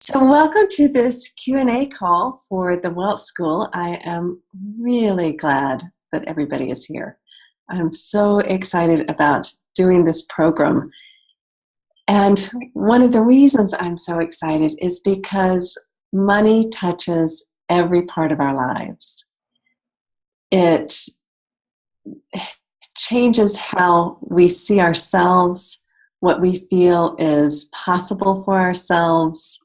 So welcome to this Q&A call for the Wealth School. I am really glad that everybody is here. I'm so excited about doing this program. And one of the reasons I'm so excited is because money touches every part of our lives. It changes how we see ourselves, what we feel is possible for ourselves,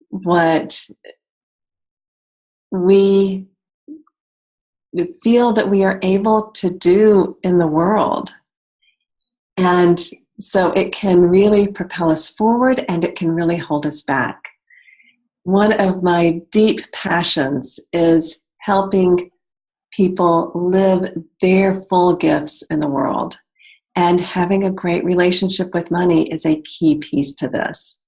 what we feel that we are able to do in the world. And so it can really propel us forward and it can really hold us back. One of my deep passions is helping people live their full gifts in the world. And having a great relationship with money is a key piece to this.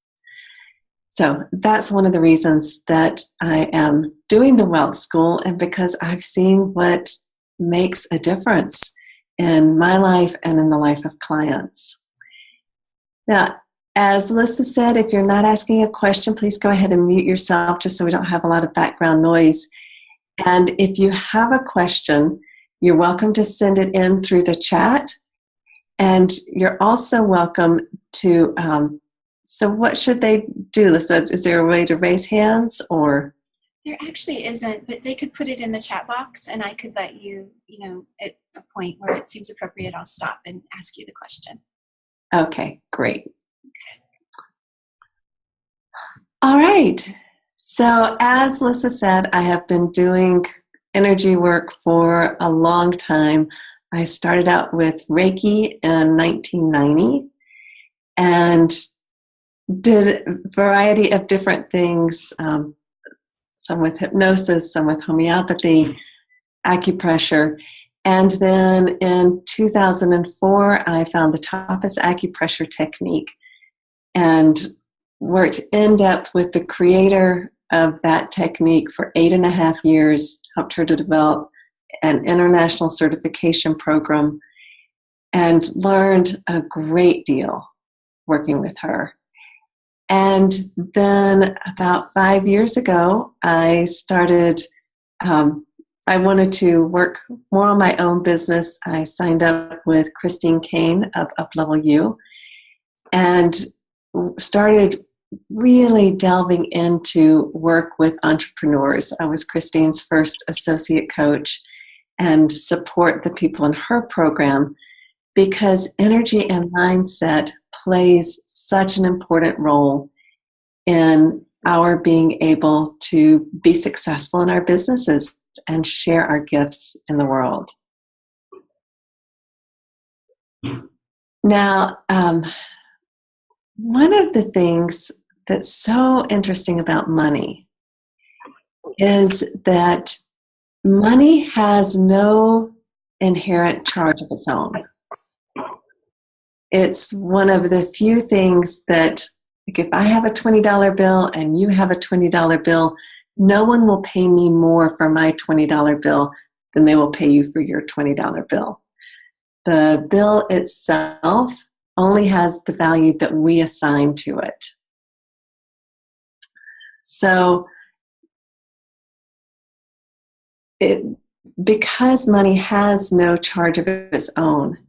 So that's one of the reasons that I am doing the Wealth School, and because I've seen what makes a difference in my life and in the life of clients. Now, as Alyssa said, if you're not asking a question, please go ahead and mute yourself just so we don't have a lot of background noise. And if you have a question, you're welcome to send it in through the chat. And you're also welcome to, so what should they do? Is there a way to raise hands or? There actually isn't, but they could put it in the chat box and I could let you, at a point where it seems appropriate, I'll stop and ask you the question. Okay, great. Okay. All right. So as Lisa said, I have been doing energy work for a long time. I started out with Reiki in 1990 and did a variety of different things, some with hypnosis, some with homeopathy, acupressure. And then in 2004, I found the toughest acupressure technique and worked in depth with the creator of that technique for 8.5 years, helped her to develop an international certification program, and learned a great deal working with her. And then about 5 years ago, I started, I wanted to work more on my own business. I signed up with Christine Kane of Uplevel U and started really delving into work with entrepreneurs. I was Christine's first associate coach and support the people in her program because energy and mindset plays such an important role in our being able to be successful in our businesses and share our gifts in the world. Now, one of the things that's so interesting about money is that money has no inherent charge of its own. It's one of the few things that, like if I have a $20 bill and you have a $20 bill, no one will pay me more for my $20 bill than they will pay you for your $20 bill. The bill itself only has the value that we assign to it. So because money has no charge of its own,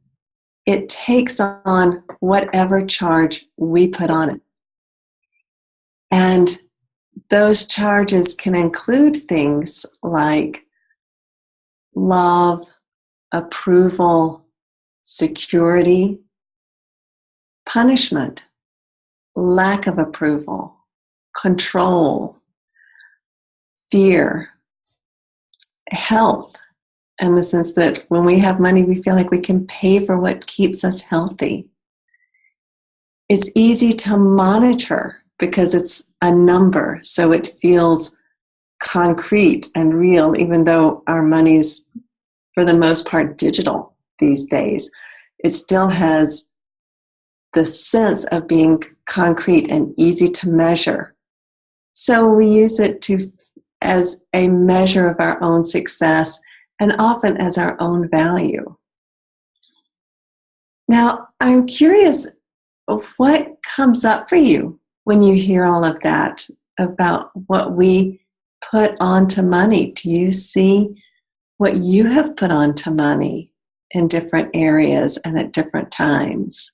it takes on whatever charge we put on it. And those charges can include things like love, approval, security, punishment, lack of approval, control, fear, health, in the sense that when we have money, we feel like we can pay for what keeps us healthy. It's easy to monitor because it's a number, so it feels concrete and real, even though our money is, for the most part, digital these days. It still has the sense of being concrete and easy to measure. So we use it as a measure of our own success and often as our own value. Now, I'm curious, what comes up for you when you hear all of that about what we put onto money? Do you see what you have put onto money in different areas and at different times?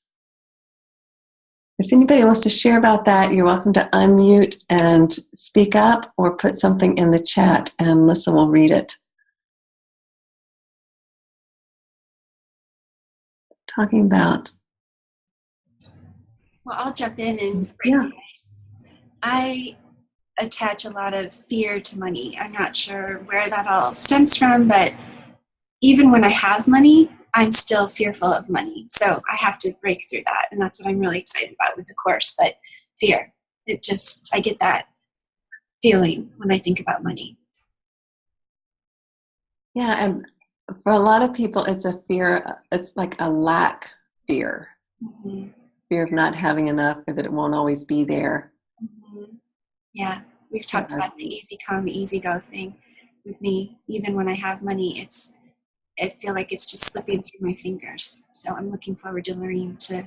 If anybody wants to share about that, you're welcome to unmute and speak up or put something in the chat and Lisa will read it. Talking about. Well, I'll jump in and break the ice. I attach a lot of fear to money. I'm not sure where that all stems from, but even when I have money, I'm still fearful of money. So I have to break through that. And that's what I'm really excited about with the course. But fear, I get that feeling when I think about money. Yeah, and for a lot of people, it's a fear, it's like a lack fear. Mm-hmm. Fear of not having enough, or that it won't always be there. Mm-hmm. Yeah, we've talked about the easy come, easy go thing with me. Even when I have money, I feel like it's just slipping through my fingers. So I'm looking forward to learning to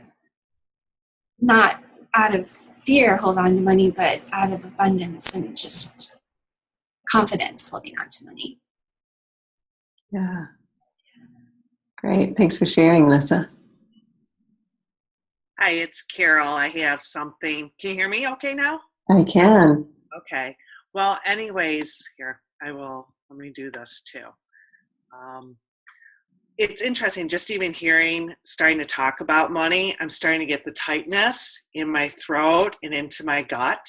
not out of fear hold on to money, but out of abundance and just confidence holding on to money. Yeah. Great. Thanks for sharing, Lisa. Hi, it's Carol. I have something. Can you hear me okay now? I can. Okay. Well, anyways, here, let me do this too. It's interesting, just even starting to talk about money, I'm starting to get the tightness in my throat and into my gut.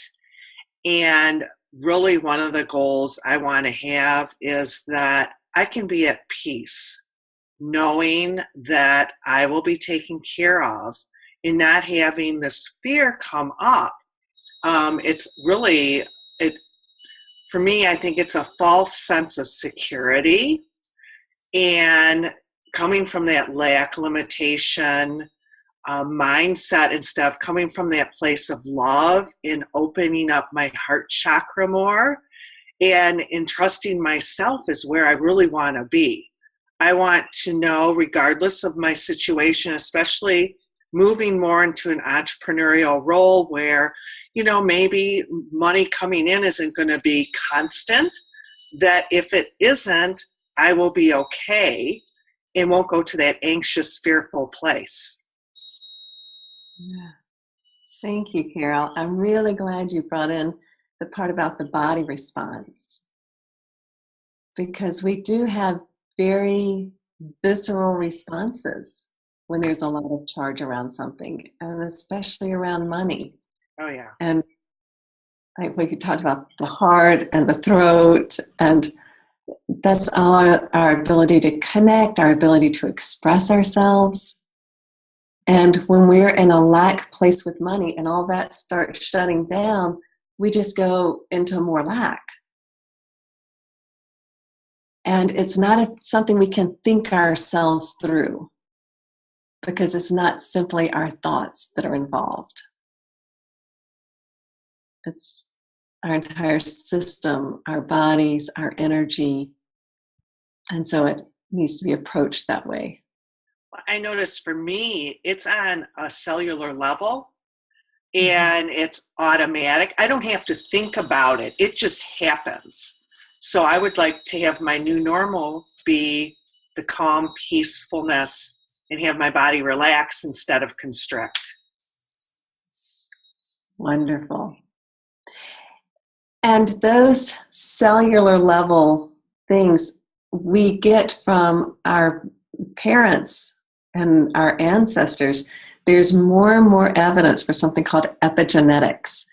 And really one of the goals I want to have is that I can be at peace, knowing that I will be taken care of and not having this fear come up. For me, I think it's a false sense of security, and coming from that lack, limitation, mindset and stuff, coming from that place of love and opening up my heart chakra more and entrusting myself is where I really want to be. I want to know, regardless of my situation, especially moving more into an entrepreneurial role where, maybe money coming in isn't going to be constant, that if it isn't, I will be okay and won't go to that anxious, fearful place. Yeah. Thank you, Carol. I'm really glad you brought in the part about the body response, because we do have very visceral responses when there's a lot of charge around something, and especially around money. Oh, yeah. And we could talk about the heart and the throat, and that's all our ability to connect, our ability to express ourselves. And when we're in a lack place with money and all that starts shutting down, we just go into more lack. And it's not something we can think ourselves through, because it's not simply our thoughts that are involved. It's our entire system, our bodies, our energy. And so it needs to be approached that way. I notice for me, it's on a cellular level and it's automatic. I don't have to think about it. It just happens. So I would like to have my new normal be the calm peacefulness and have my body relax instead of constrict. Wonderful. And those cellular level things we get from our parents and our ancestors. There's more and more evidence for something called epigenetics,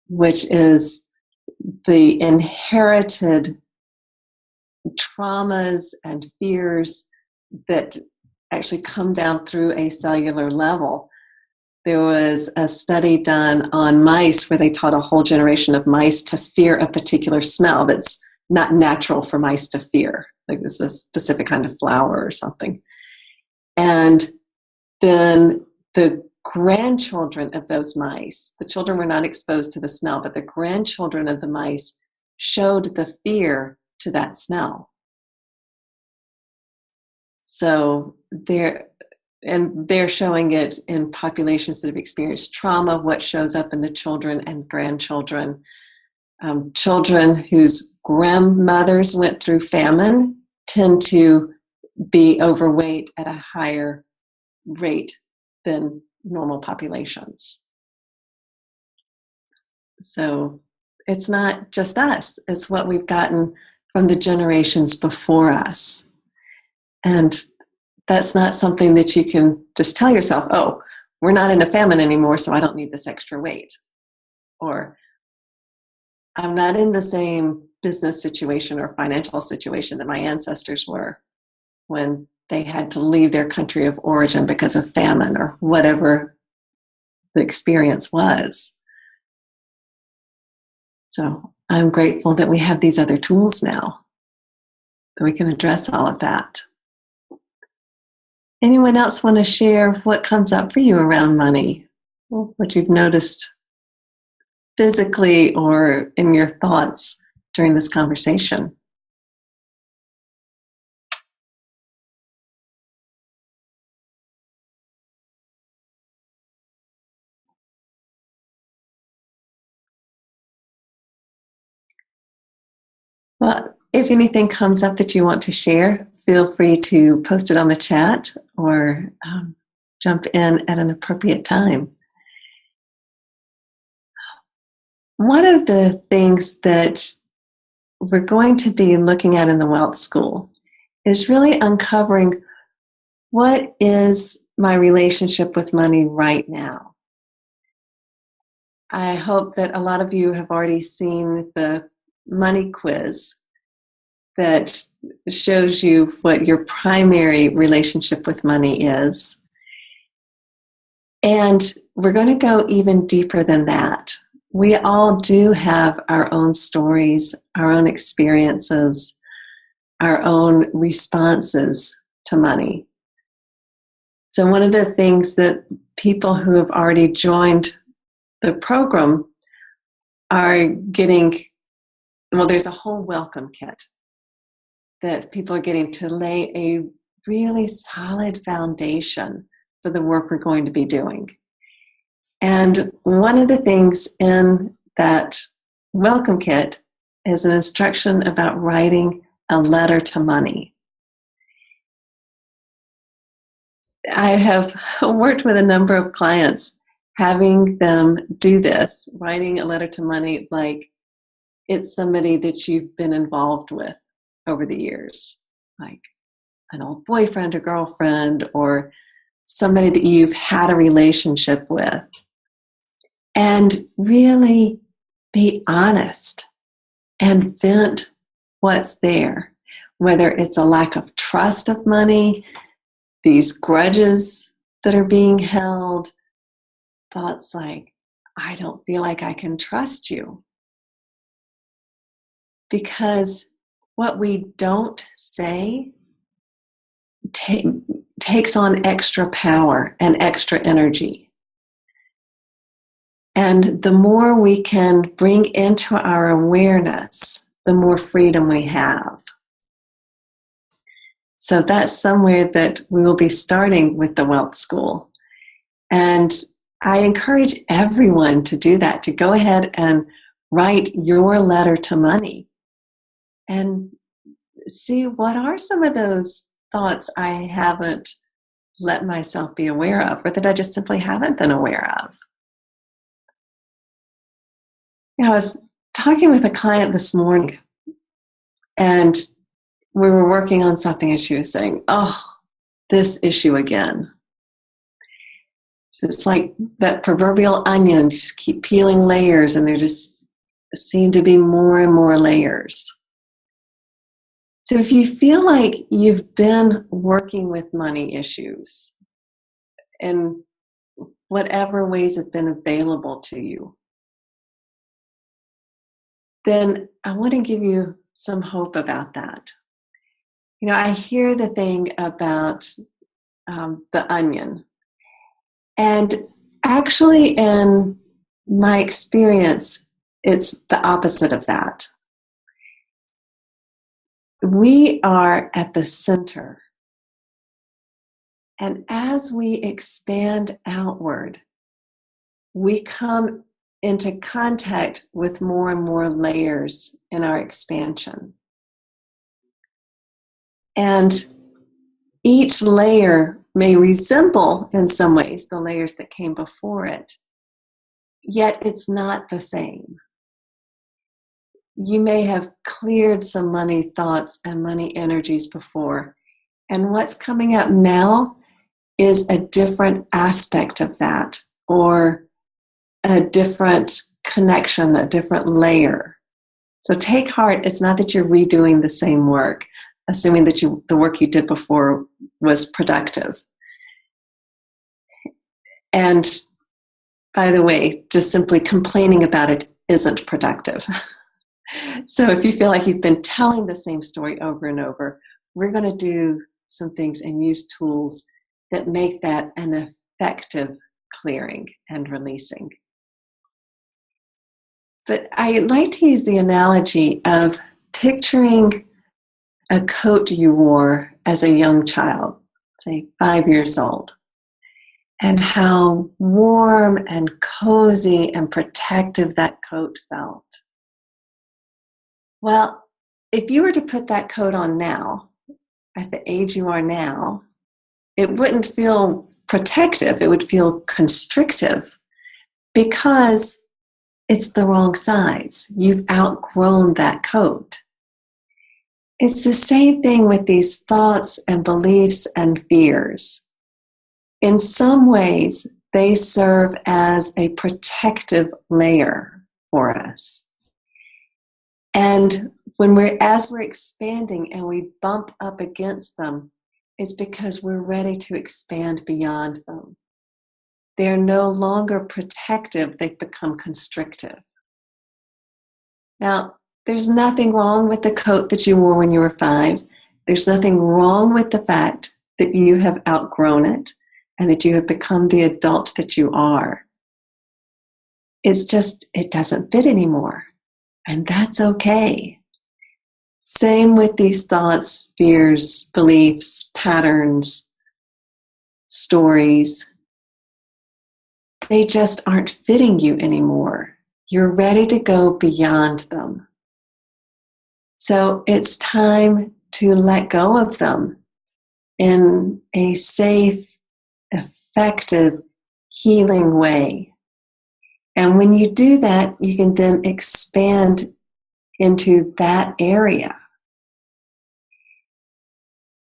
which is the inherited traumas and fears that actually come down through a cellular level. There was a study done on mice where they taught a whole generation of mice to fear a particular smell that's not natural for mice to fear. Like this is a specific kind of flower or something. And then the grandchildren of those mice, the children were not exposed to the smell, but the grandchildren of the mice showed the fear to that smell. So and they're showing it in populations that have experienced trauma, what shows up in the children and grandchildren. Children whose grandmothers went through famine tend to be overweight at a higher rate than normal populations. So it's not just us, it's what we've gotten from the generations before us. And that's not something that you can just tell yourself, oh, we're not in a famine anymore, so I don't need this extra weight. Or I'm not in the same business situation or financial situation that my ancestors were when they had to leave their country of origin because of famine or whatever the experience was. So I'm grateful that we have these other tools now, that we can address all of that. Anyone else want to share what comes up for you around money? What you've noticed physically or in your thoughts during this conversation? Well, if anything comes up that you want to share, feel free to post it on the chat or jump in at an appropriate time. One of the things that we're going to be looking at in the Wealth School is really uncovering what is my relationship with money right now. I hope that a lot of you have already seen the money quiz that shows you what your primary relationship with money is. And we're going to go even deeper than that. We all do have our own stories, our own experiences, our own responses to money. So one of the things that people who have already joined the program are getting, well, there's a whole welcome kit that people are getting to lay a really solid foundation for the work we're going to be doing. And one of the things in that welcome kit is an instruction about writing a letter to money. I have worked with a number of clients having them do this, writing a letter to money like it's somebody that you've been involved with over the years, like an old boyfriend or girlfriend or somebody that you've had a relationship with. And really be honest and vent what's there, whether it's a lack of trust of money, these grudges that are being held, thoughts like, I don't feel like I can trust you. Because what we don't say takes on extra power and extra energy. And the more we can bring into our awareness, the more freedom we have. So that's somewhere that we will be starting with the Wealth School. And I encourage everyone to do that, to go ahead and write your letter to money and see what are some of those thoughts I haven't let myself be aware of, or that I just simply haven't been aware of. I was talking with a client this morning, and we were working on something, and she was saying, oh, this issue again. It's like that proverbial onion, you just keep peeling layers, and there just seem to be more and more layers. So if you feel like you've been working with money issues in whatever ways have been available to you, then I want to give you some hope about that. You know, I hear the thing about the onion. And actually, in my experience, it's the opposite of that. We are at the center. And as we expand outward, we come into contact with more and more layers in our expansion. And each layer may resemble, in some ways, the layers that came before it, yet it's not the same. You may have cleared some money thoughts and money energies before, and what's coming up now is a different aspect of that, or a different connection, a different layer. So take heart, it's not that you're redoing the same work, assuming that the work you did before was productive. And by the way, just simply complaining about it isn't productive. So if you feel like you've been telling the same story over and over, we're going to do some things and use tools that make that an effective clearing and releasing. But I like to use the analogy of picturing a coat you wore as a young child, say 5 years old, and how warm and cozy and protective that coat felt. Well, if you were to put that coat on now, at the age you are now, it wouldn't feel protective, it would feel constrictive, because it's the wrong size. You've outgrown that coat. It's the same thing with these thoughts and beliefs and fears. In some ways, they serve as a protective layer for us. And as we're expanding and we bump up against them, it's because we're ready to expand beyond them. They're no longer protective, they've become constrictive. Now, there's nothing wrong with the coat that you wore when you were 5. There's nothing wrong with the fact that you have outgrown it and that you have become the adult that you are. It's just, it doesn't fit anymore. And that's okay. Same with these thoughts, fears, beliefs, patterns, stories. They just aren't fitting you anymore. You're ready to go beyond them. So it's time to let go of them in a safe, effective, healing way. And when you do that, you can then expand into that area.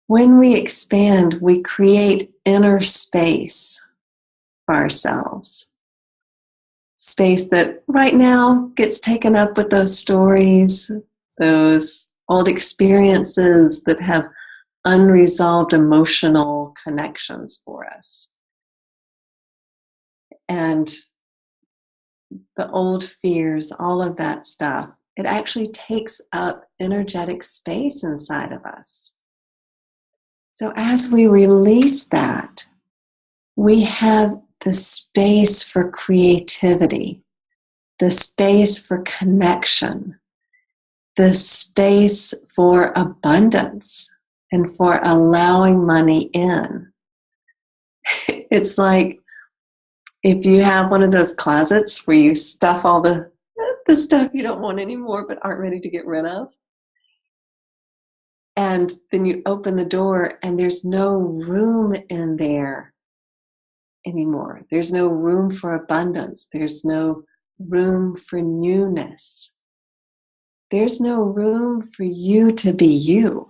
When we expand, we create inner space for ourselves. Space that right now gets taken up with those stories, those old experiences that have unresolved emotional connections for us. And the old fears, all of that stuff, it actually takes up energetic space inside of us. So as we release that, we have the space for creativity, the space for connection, the space for abundance, and for allowing money in. It's like if you have one of those closets where you stuff all the stuff you don't want anymore but aren't ready to get rid of. And then you open the door and there's no room in there anymore. There's no room for abundance. There's no room for newness. There's no room for you to be you.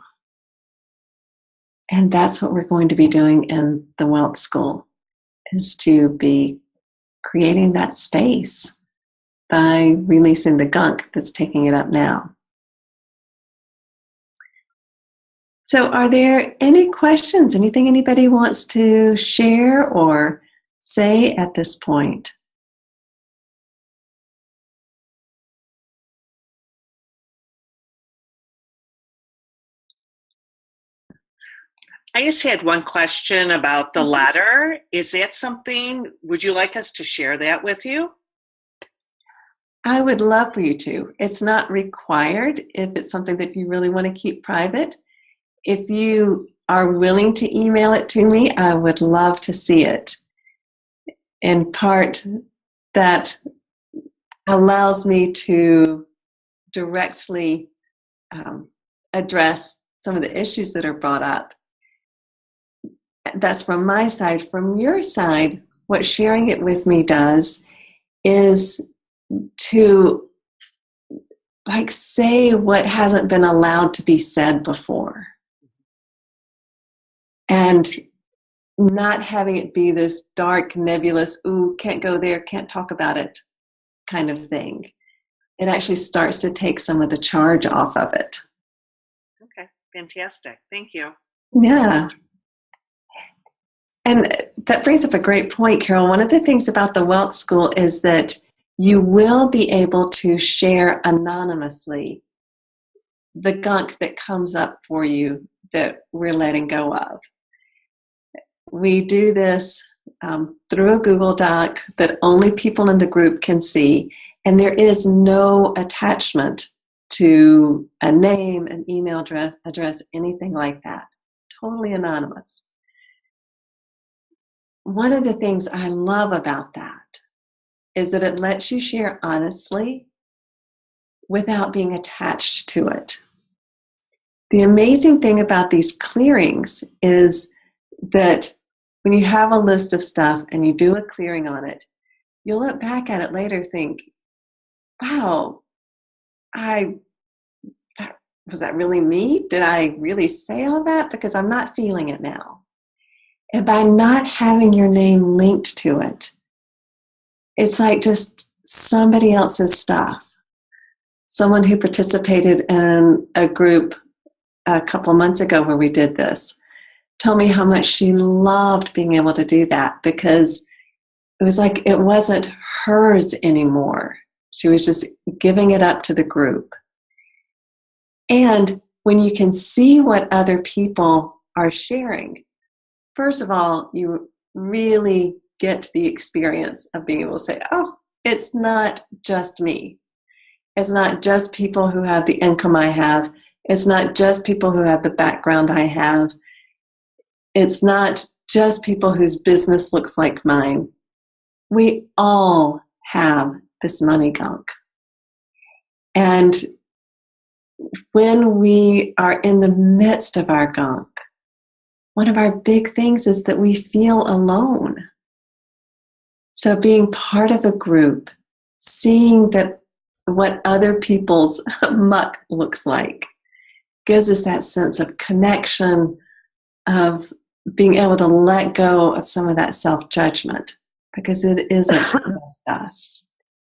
And that's what we're going to be doing in the Wealth School, is to be creating that space by releasing the gunk that's taking it up now. So are there any questions, anything anybody wants to share or say at this point? I just had one question about the letter. Is that something, would you like us to share that with you? I would love for you to. It's not required if it's something that you really want to keep private. If you are willing to email it to me, I would love to see it. In part, that allows me to directly address some of the issues that are brought up. That's from my side. From your side, what sharing it with me does is to say what hasn't been allowed to be said before. And not having it be this dark, nebulous, ooh, can't go there, can't talk about it kind of thing. It actually starts to take some of the charge off of it. Okay, fantastic. Thank you. Yeah. And that brings up a great point, Carol. One of the things about the Wealth School is that you will be able to share anonymously the gunk that comes up for you that we're letting go of. We do this through a Google Doc that only people in the group can see, and there is no attachment to a name, an email address, anything like that. Totally anonymous. One of the things I love about that is that it lets you share honestly without being attached to it. The amazing thing about these clearings is that when you have a list of stuff and you do a clearing on it, you'll look back at it later, think, wow, was that really me? Did I really say all that? Because I'm not feeling it now. And by not having your name linked to it, it's like just somebody else's stuff. Someone who participated in a group a couple of months ago where we did this told me how much she loved being able to do that, because it was like it wasn't hers anymore. She was just giving it up to the group. And when you can see what other people are sharing, first of all, you really get the experience of being able to say, oh, it's not just me. It's not just people who have the income I have. It's not just people who have the background I have. It's not just people whose business looks like mine. We all have this money gunk. And when we are in the midst of our gunk, one of our big things is that we feel alone. So being part of a group, seeing that what other people's muck looks like, gives us that sense of connection, of being able to let go of some of that self-judgment, because it isn't just us.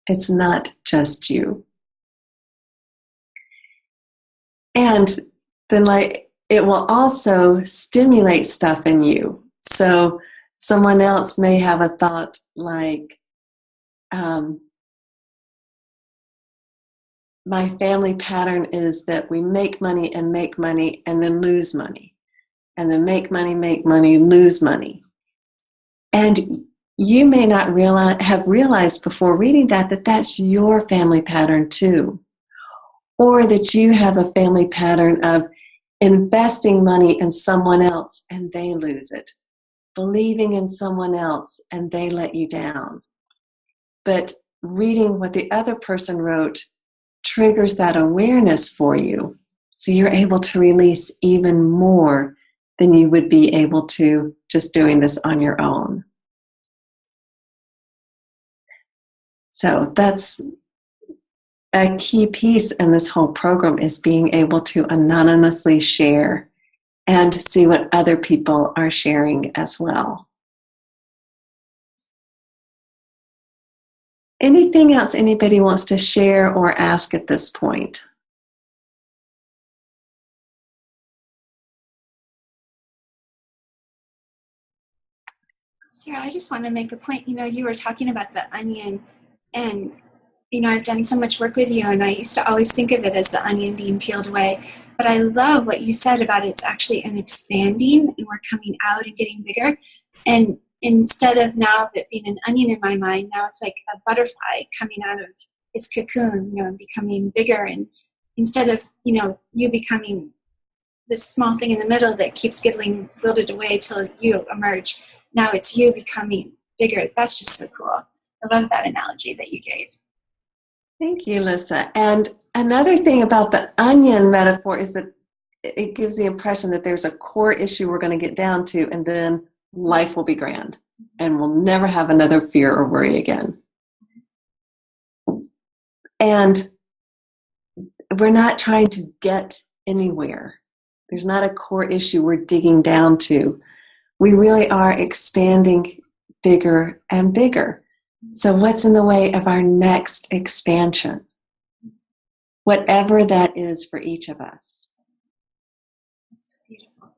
It's not just you. And then it will also stimulate stuff in you. So someone else may have a thought like, my family pattern is that we make money and then lose money. And then make money, lose money. And you may not have realized before reading that that's your family pattern too. Or that you have a family pattern of investing money in someone else and they lose it. Believing in someone else and they let you down. But reading what the other person wrote triggers that awareness for you. So you're able to release even more than you would be able to just doing this on your own. So that's a key piece in this whole program, is being able to anonymously share and see what other people are sharing as well. Anything else anybody wants to share or ask at this point? Sarah, I just want to make a point. You were talking about the onion, and I've done so much work with you, and I used to always think of it as the onion being peeled away. But I love what you said about it's actually an expanding, and we're coming out and getting bigger. And instead of now that being an onion in my mind, now it's like a butterfly coming out of its cocoon, and becoming bigger. And instead of, you becoming this small thing in the middle that keeps getting wilted away till you emerge. Now it's you becoming bigger. That's just so cool. I love that analogy that you gave. Thank you, Lisa. And another thing about the onion metaphor is that it gives the impression that there's a core issue we're going to get down to, and then life will be grand, and we'll never have another fear or worry again. And we're not trying to get anywhere. There's not a core issue we're digging down to. We really are expanding bigger and bigger. So what's in the way of our next expansion? Whatever that is for each of us. That's beautiful.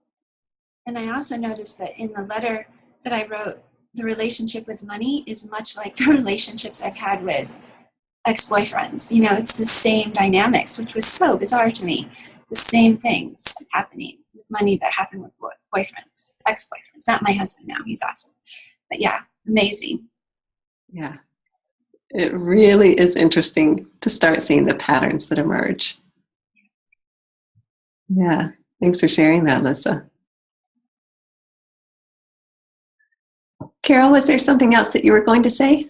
And I also noticed that in the letter that I wrote, the relationship with money is much like the relationships I've had with ex-boyfriends. You know, it's the same dynamics, which was so bizarre to me. The same things happening with money that happened with boyfriends, ex-boyfriends. Not my husband now, he's awesome. But yeah, amazing. Yeah. It really is interesting to start seeing the patterns that emerge. Yeah. Thanks for sharing that, Lisa. Carol, was there something else that you were going to say?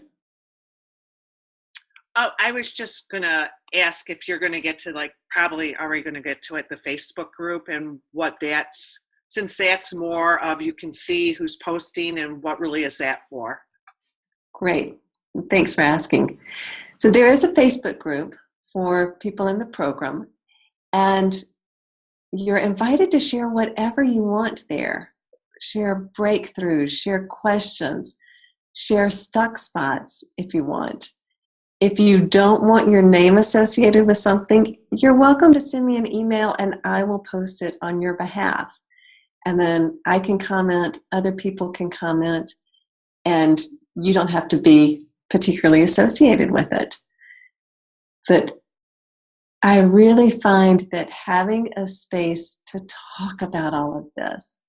Oh, I was just going to ask if you're going to get to, like, probably are we going to get to it, the Facebook group, and what that's, since that's more of you can see who's posting, and what really is that for? Great. Thanks for asking. So there is a Facebook group for people in the program, and you're invited to share whatever you want there. Share breakthroughs, share questions, share stuck spots if you want. If you don't want your name associated with something, you're welcome to send me an email and I will post it on your behalf. And then I can comment, other people can comment, and you don't have to be particularly associated with it. But I really find that having a space to talk about all of this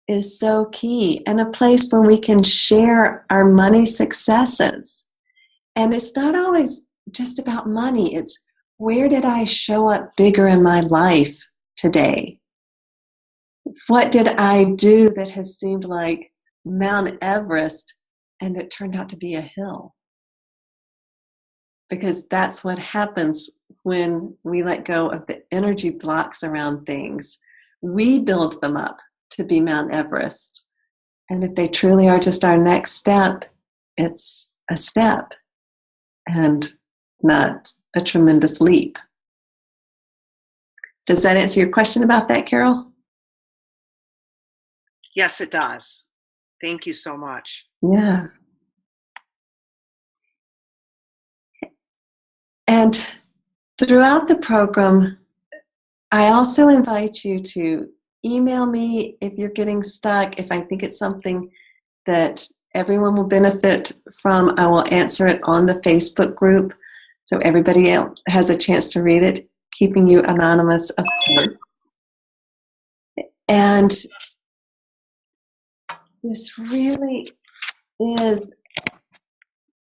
is so key, and a place where we can share our money successes. And it's not always just about money. It's where did I show up bigger in my life today? What did I do that has seemed like Mount Everest and it turned out to be a hill? Because that's what happens when we let go of the energy blocks around things. We build them up to be Mount Everest. And if they truly are just our next step, it's a step and not a tremendous leap. Does that answer your question about that, Carol? Yes, it does. Thank you so much. Yeah. And throughout the program, I also invite you to email me if you're getting stuck. If I think it's something that everyone will benefit from, I will answer it on the Facebook group so everybody else has a chance to read it, keeping you anonymous, of course. And this really is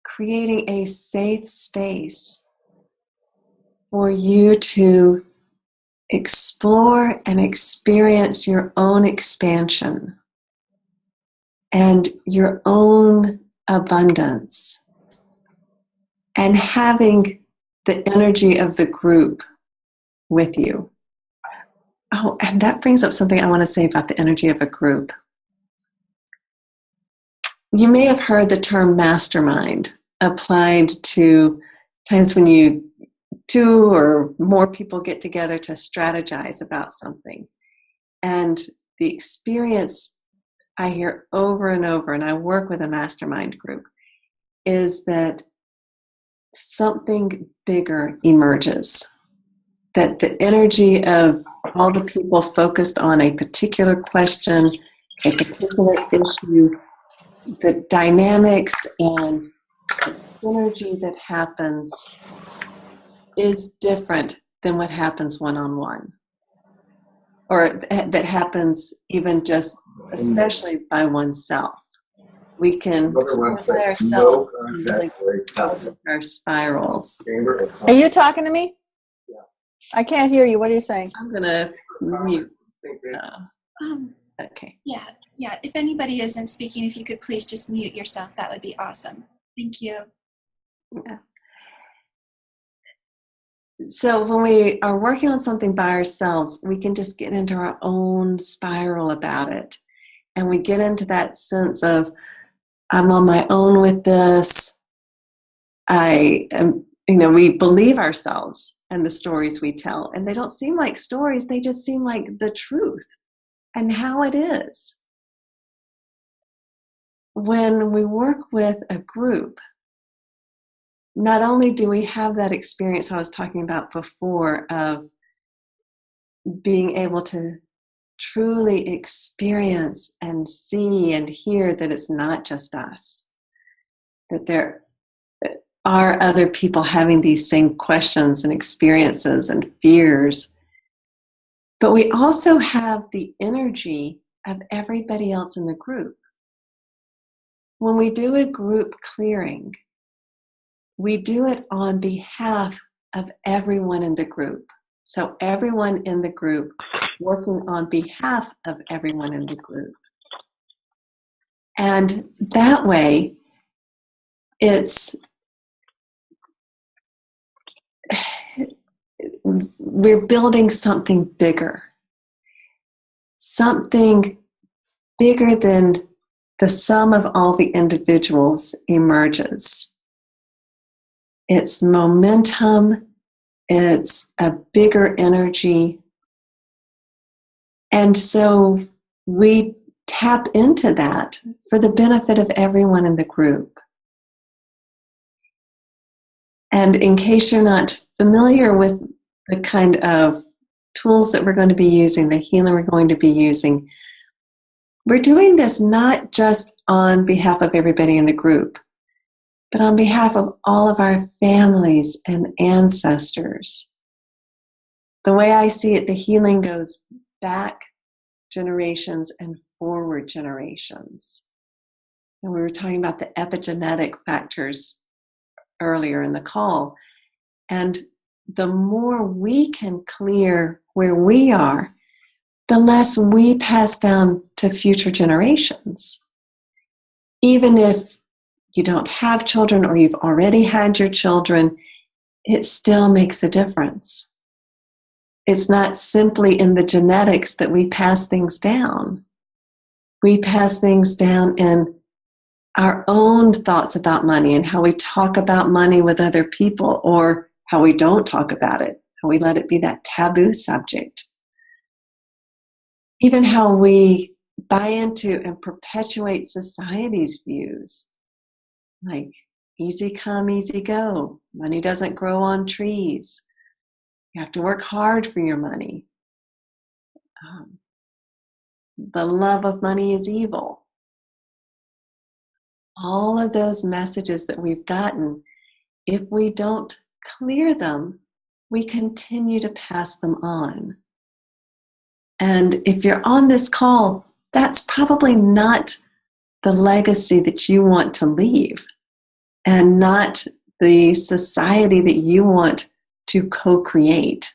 creating a safe space for you to explore and experience your own expansion and your own abundance, and having the energy of the group with you. Oh, and that brings up something I want to say about the energy of a group. You may have heard the term mastermind applied to times when two or more people get together to strategize about something. And the experience I hear over and over, and I work with a mastermind group, is that something bigger emerges. That the energy of all the people focused on a particular question, a particular issue, the dynamics and the energy that happens is different than what happens one-on-one, or that happens even just, especially by oneself. We can apply ourselves really our spirals. Are you talking to me? I can't hear you. What are you saying? I'm going to mute. Okay. Yeah. If anybody isn't speaking, if you could please just mute yourself, that would be awesome. Thank you. Yeah. So when we are working on something by ourselves, we can just get into our own spiral about it. And we get into that sense of, I'm on my own with this. I am, we believe ourselves and the stories we tell. And they don't seem like stories. They just seem like the truth and how it is. When we work with a group, not only do we have that experience I was talking about before of being able to truly experience and see and hear that it's not just us, that there are other people having these same questions and experiences and fears, but we also have the energy of everybody else in the group. When we do a group clearing, we do it on behalf of everyone in the group. So everyone in the group working on behalf of everyone in the group. And that way, we're building something bigger than the sum of all the individuals emerges. It's momentum, it's a bigger energy. And so we tap into that for the benefit of everyone in the group. And in case you're not familiar with the kind of tools that we're going to be using, the healing we're going to be using, we're doing this not just on behalf of everybody in the group, but on behalf of all of our families and ancestors. The way I see it, the healing goes back generations and forward generations. And we were talking about the epigenetic factors earlier in the call. And the more we can clear where we are, the less we pass down to future generations. Even if you don't have children or you've already had your children, it still makes a difference. It's not simply in the genetics that we pass things down. We pass things down in our own thoughts about money and how we talk about money with other people, or how we don't talk about it, how we let it be that taboo subject. Even how we buy into and perpetuate society's views, like easy come, easy go. Money doesn't grow on trees. You have to work hard for your money. The love of money is evil. All of those messages that we've gotten, if we don't clear them, we continue to pass them on. And if you're on this call, that's probably not the legacy that you want to leave, and not the society that you want to co-create.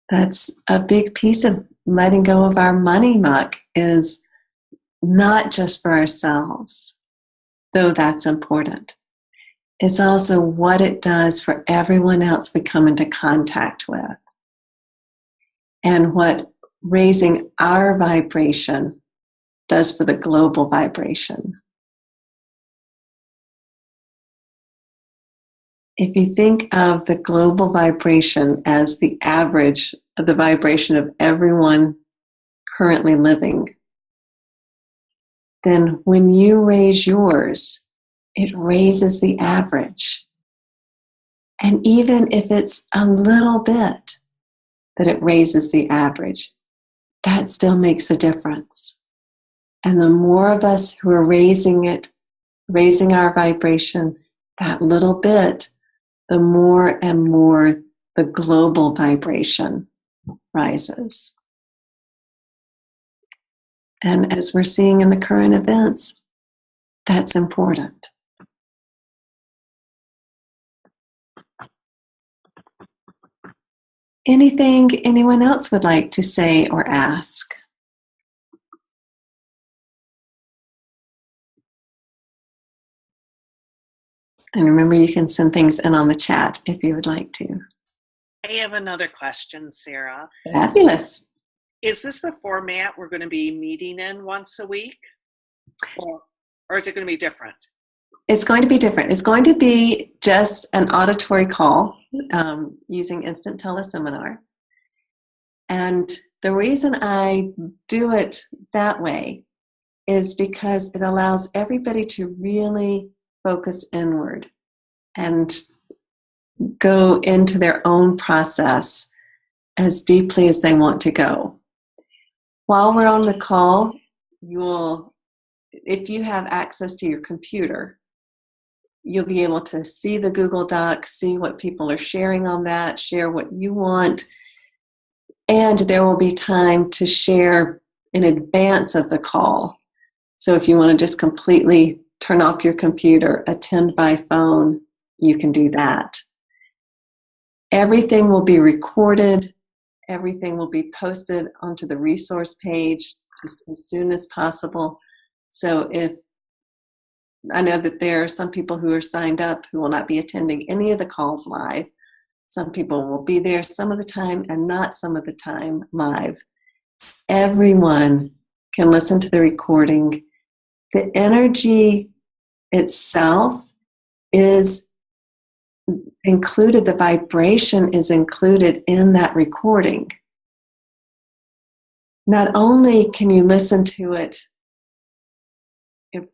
That's a big piece of letting go of our money muck, is not just for ourselves, though that's important. It's also what it does for everyone else we come into contact with, and what raising our vibration does for the global vibration. If you think of the global vibration as the average of the vibration of everyone currently living, then when you raise yours, it raises the average. And even if it's a little bit that it raises the average, that still makes a difference. And the more of us who are raising it, raising our vibration that little bit, the more and more the global vibration rises. And as we're seeing in the current events, that's important. anything anyone else would like to say or ask? And remember, you can send things in on the chat if you would like to. I have another question, Sara. Fabulous. Is this the format we're going to be meeting in once a week? Or is it going to be different? It's going to be different. It's going to be just an auditory call using instant teleseminar. And the reason I do it that way is because it allows everybody to really focus inward and go into their own process as deeply as they want to go. While we're on the call, if you have access to your computer, you'll be able to see the Google Doc, see what people are sharing on that, share what you want, and there will be time to share in advance of the call. So if you want to just completely turn off your computer, attend by phone, you can do that. Everything will be recorded. Everything will be posted onto the resource page just as soon as possible. So I know that there are some people who are signed up who will not be attending any of the calls live. Some people will be there some of the time and not some of the time live. Everyone can listen to the recording. The energy itself is included, the vibration is included in that recording. Not only can you listen to it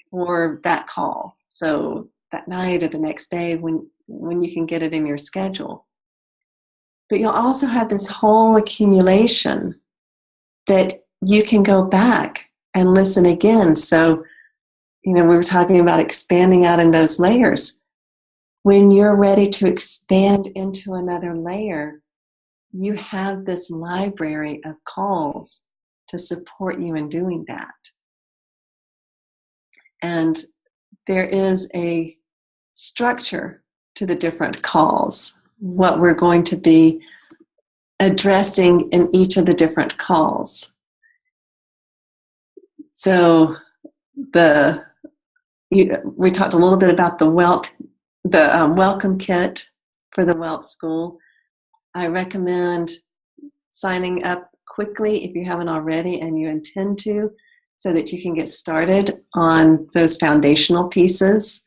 for that call, so that night or the next day when you can get it in your schedule, but you'll also have this whole accumulation that you can go back and listen again. So, we were talking about expanding out in those layers. When you're ready to expand into another layer, you have this library of calls to support you in doing that. And there is a structure to the different calls, what we're going to be addressing in each of the different calls. So we talked a little bit about the welcome kit for the Wealth School. I recommend signing up quickly if you haven't already and you intend to, so that you can get started on those foundational pieces.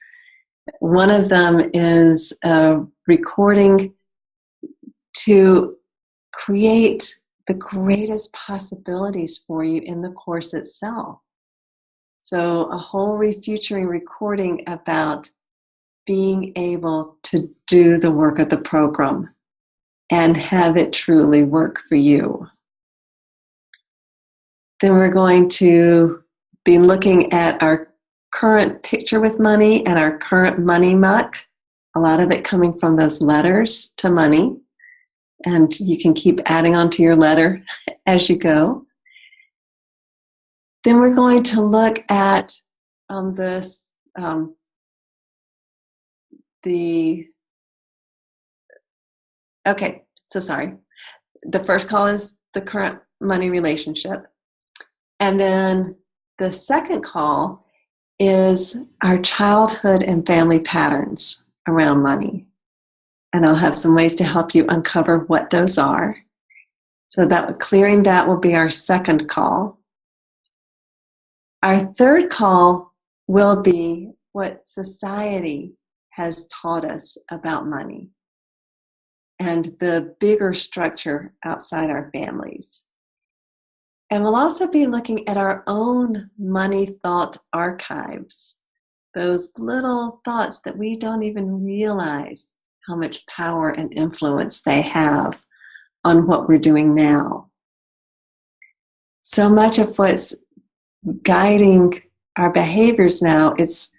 One of them is a recording to create the greatest possibilities for you in the course itself. So a whole refuturing recording about being able to do the work of the program and have it truly work for you. Then we're going to be looking at our current picture with money and our current money muck, a lot of it coming from those letters to money. And you can keep adding on to your letter as you go. Then we're going to look at this, okay, so sorry. The first call is the current money relationship. And then the second call is our childhood and family patterns around money. And I'll have some ways to help you uncover what those are. So clearing that will be our second call. Our third call will be what society has taught us about money and the bigger structure outside our families. And we'll also be looking at our own money thought archives, those little thoughts that we don't even realize how much power and influence they have on what we're doing now. So much of what's guiding our behaviors now, it's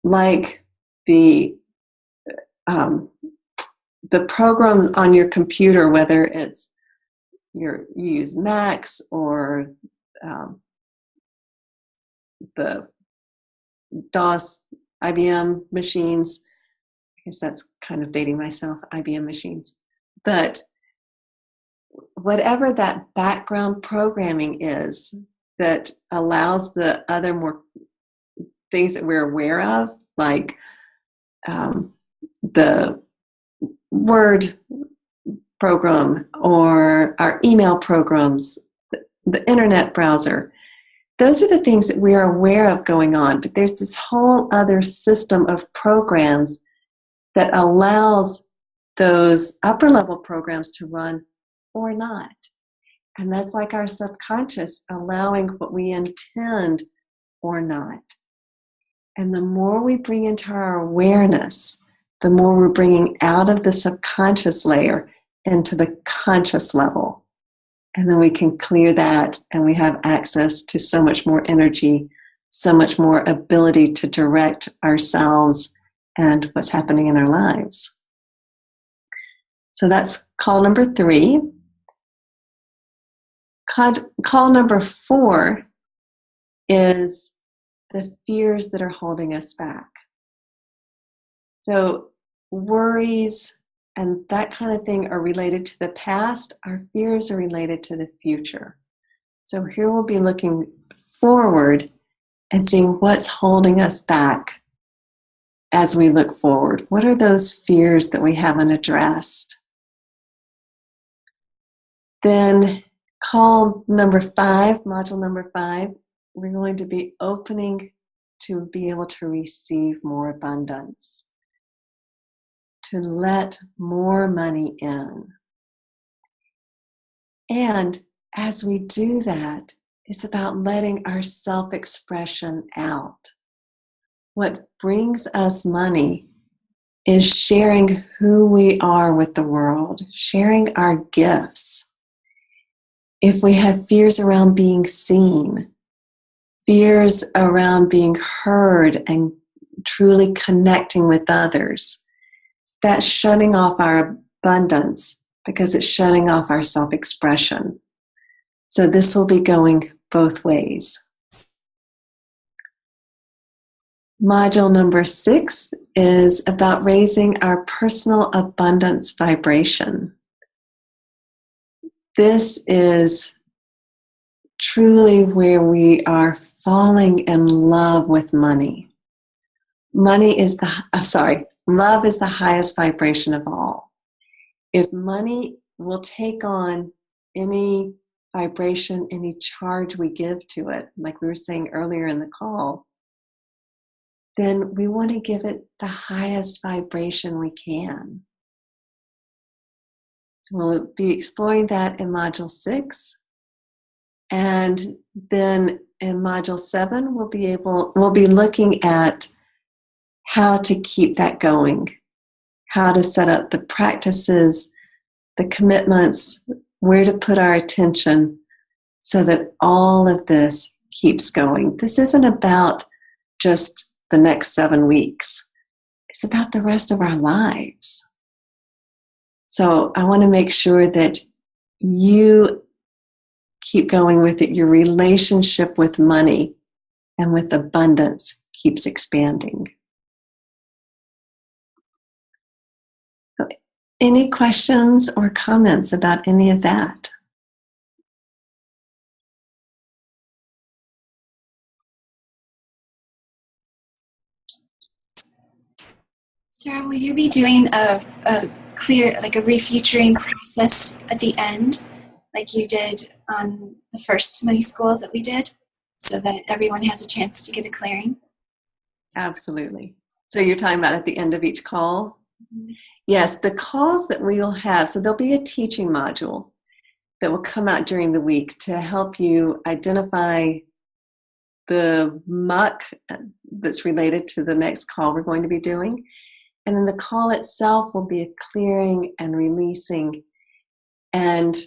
like the programs on your computer, whether it's you use Macs or the DOS IBM machines. I guess that's kind of dating myself, IBM machines. But whatever that background programming is that allows the other more things that we're aware of, like the word program or our email programs, the internet browser. Those are the things that we are aware of going on, but there's this whole other system of programs that allows those upper level programs to run or not. And that's like our subconscious allowing what we intend or not. And the more we bring into our awareness, the more we're bringing out of the subconscious layer into the conscious level. And then we can clear that, and we have access to so much more energy, so much more ability to direct ourselves and what's happening in our lives. So that's call number 3. Call number 4 is the fears that are holding us back. So worries and that kind of thing are related to the past. Our fears are related to the future. So here we'll be looking forward and seeing what's holding us back as we look forward. What are those fears that we haven't addressed? Then call number 5, module number 5, we're going to be opening to be able to receive more abundance, to let more money in. And as we do that, it's about letting our self-expression out. What brings us money is sharing who we are with the world, sharing our gifts. If we have fears around being seen, fears around being heard and truly connecting with others, that's shutting off our abundance because it's shutting off our self-expression. So this will be going both ways. Module number 6 is about raising our personal abundance vibration. This is truly where we are falling in love with money. Love is the highest vibration of all. If money will take on any vibration, any charge we give to it, like we were saying earlier in the call, then we want to give it the highest vibration we can. So we'll be exploring that in Module 6. And then in Module 7, we'll be looking at how to keep that going, how to set up the practices, the commitments, where to put our attention so that all of this keeps going. This isn't about just the next 7 weeks. It's about the rest of our lives. So I want to make sure that you keep going with it. Your relationship with money and with abundance keeps expanding. So any questions or comments about any of that? Sarah, will you be doing a clear, like a refuturing process at the end, like you did on the first money school that we did, so that everyone has a chance to get a clearing? Absolutely. So you're talking about at the end of each call? Mm-hmm. Yes, the calls that we will have, so there'll be a teaching module that will come out during the week to help you identify the muck that's related to the next call we're going to be doing. And then the call itself will be a clearing and releasing. And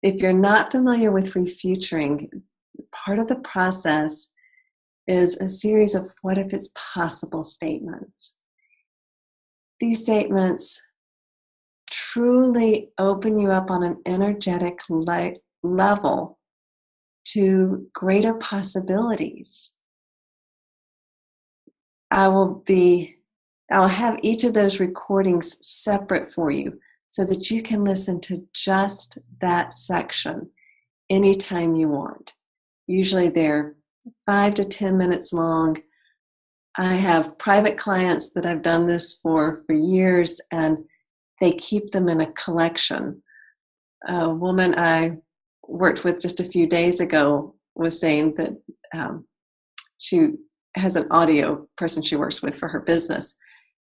if you're not familiar with refuturing, part of the process is a series of what if it's possible statements. These statements truly open you up on an energetic level to greater possibilities. I'll have each of those recordings separate for you, so that you can listen to just that section anytime you want. Usually they're 5 to 10 minutes long. I have private clients that I've done this for years, and they keep them in a collection. A woman I worked with just a few days ago was saying that she has an audio person she works with for her business,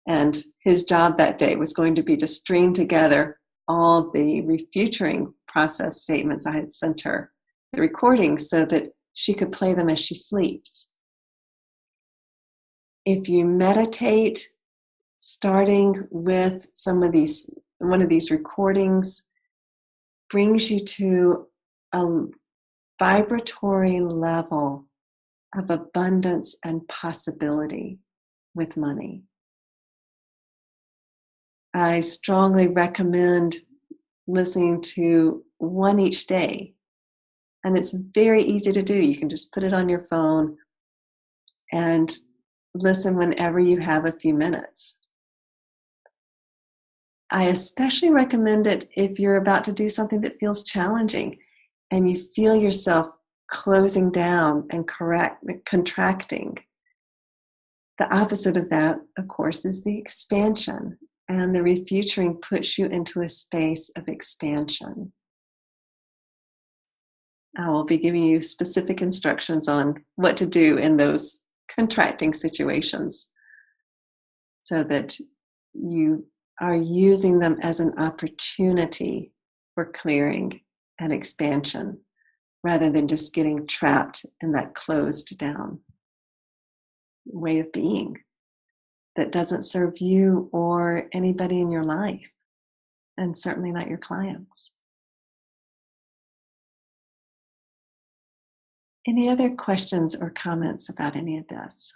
and his job that day was going to be to string together all the refuturing process statements I had sent her, the recordings, so that she could play them as she sleeps. If you meditate, starting with one of these recordings brings you to a vibratory level of abundance and possibility with money. I strongly recommend listening to one each day. And it's very easy to do. You can just put it on your phone and listen whenever you have a few minutes. I especially recommend it if you're about to do something that feels challenging and you feel yourself closing down and contracting. The opposite of that, of course, is the expansion. And the refuturing puts you into a space of expansion. I will be giving you specific instructions on what to do in those contracting situations so that you are using them as an opportunity for clearing and expansion rather than just getting trapped in that closed down way of being that doesn't serve you or anybody in your life, and certainly not your clients. Any other questions or comments about any of this?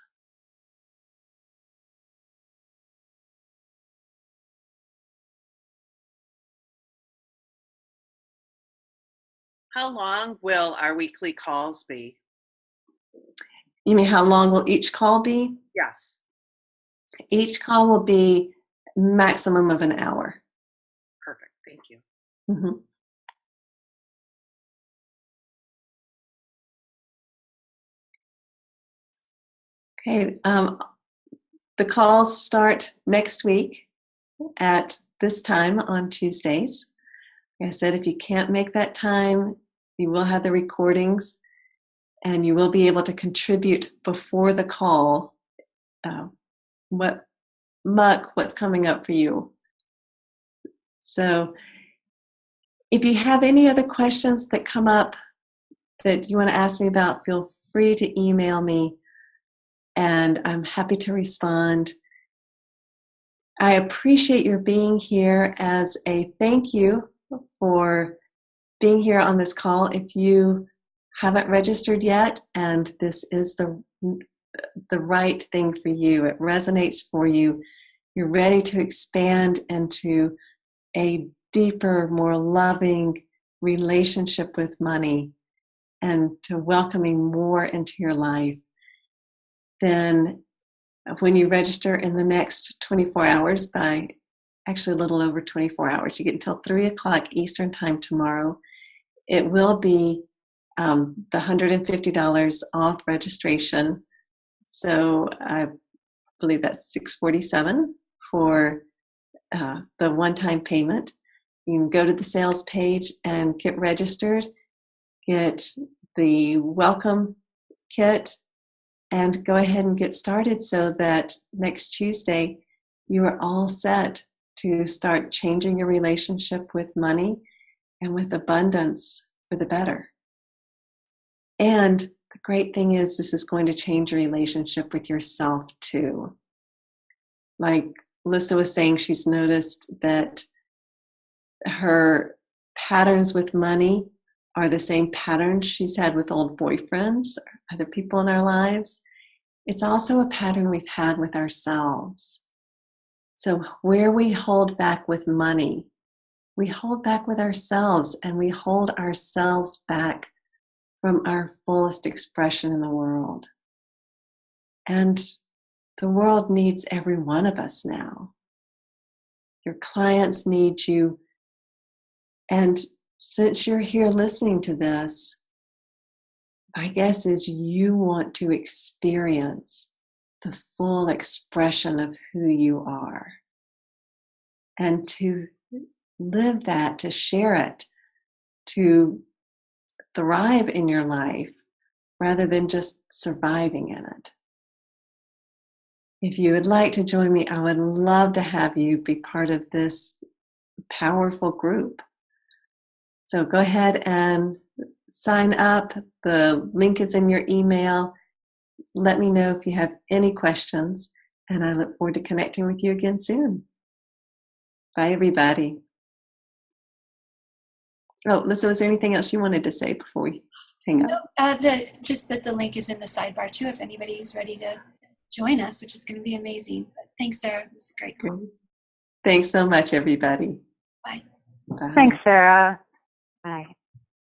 How long will our weekly calls be? You mean how long will each call be? Yes. Each call will be maximum of an hour. Perfect. Thank you. Mm-hmm. Okay. The calls start next week at this time on Tuesdays. Like I said, if you can't make that time, you will have the recordings and you will be able to contribute before the call what's coming up for you. So if you have any other questions that come up that you want to ask me about, feel free to email me and I'm happy to respond. I appreciate your being here as a thank you for being here on this call. If you haven't registered yet and this is the right thing for you, it resonates for you, you're ready to expand into a deeper, more loving relationship with money and to welcoming more into your life, then when you register in the next 24 hours, by actually a little over 24 hours, you get until 3 o'clock Eastern time tomorrow, it will be the $150 off registration. So I believe that's $647 for the one-time payment. You can go to the sales page and get registered, get the welcome kit, and go ahead and get started so that next Tuesday you are all set to start changing your relationship with money and with abundance for the better. And the great thing is this is going to change your relationship with yourself too. Like Lisa was saying, she's noticed that her patterns with money are the same patterns she's had with old boyfriends, or other people in our lives. It's also a pattern we've had with ourselves. So where we hold back with money, we hold back with ourselves, and we hold ourselves back from our fullest expression in the world. And the world needs every one of us now. Your clients need you. And since you're here listening to this, my guess is you want to experience the full expression of who you are and to live that, to share it, to thrive in your life rather than just surviving in it. If you would like to join me, I would love to have you be part of this powerful group. So go ahead and sign up. The link is in your email. Let me know if you have any questions, and I look forward to connecting with you again soon. Bye, everybody. Oh, Lisa, was there anything else you wanted to say before we hang up? No, just that the link is in the sidebar too if anybody is ready to join us, which is going to be amazing. But thanks, Sarah. It was great. Thanks so much, everybody. Bye. Bye. Thanks, Sarah. Bye.